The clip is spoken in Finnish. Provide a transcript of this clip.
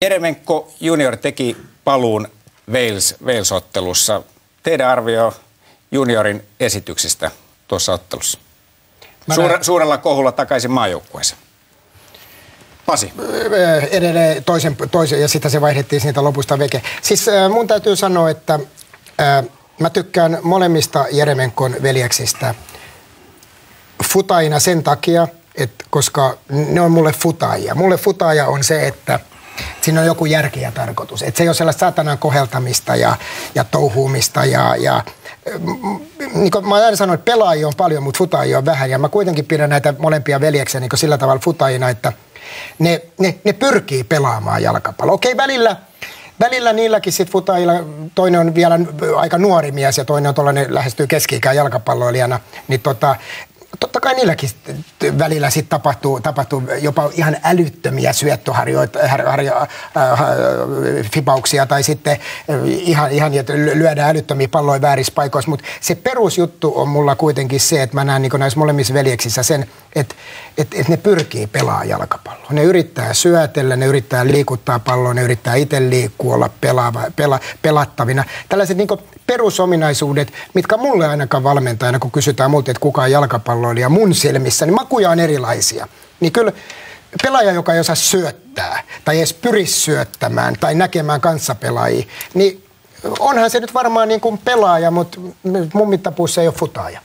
Jeremenko junior teki paluun Wales-ottelussa. Teidän arvio juniorin esityksestä tuossa ottelussa? Suurella kohulla takaisin maajoukkueeseen. Pasi. Edelleen toisen ja sitten se vaihdettiin siitä lopusta veke. Siis mun täytyy sanoa, että mä tykkään molemmista Jeremenkon veljeksistä futaajina sen takia, että koska ne on mulle futaajia. Mulle futaaja on se, että siinä on joku järki ja tarkoitus. Että se ei ole sellaista saatanan koheltamista ja touhuumista niin kuin mä aina sanoin, että pelaajia on paljon, mutta futaajia on vähän. Ja mä kuitenkin pidän näitä molempia veljeksiä niin sillä tavalla futaajina, että ne pyrkii pelaamaan jalkapalloa. Okei, välillä niilläkin sit futaajilla, toinen on vielä aika nuori mies ja toinen on tollainen lähestyy keski-ikään jalkapalloilijana, niin totta kai niilläkin välillä sit tapahtuu jopa ihan älyttömiä syöttöfipauksia tai sitten ihan että lyödään älyttömiä palloja väärissä paikoissa, mutta se perusjuttu on mulla kuitenkin se, että mä näen niin näissä molemmissa veljeksissä sen, että ne pyrkii pelaamaan jalkapalloa. Ne yrittää syötellä, ne yrittää liikuttaa palloa, ne yrittää itse liikkua, olla pelattavina. Tällaiset niin perusominaisuudet, mitkä mulle ainakaan valmentajana, kun kysytään multa, että kuka on jalkapalloilija mun silmissä, niin makuja on erilaisia. Niin kyllä pelaaja, joka ei osaa syöttää tai edes pyri syöttämään tai näkemään kanssapelaajia, niin onhan se nyt varmaan niin kuin pelaaja, mutta mun mittapuussa ei ole futaaja.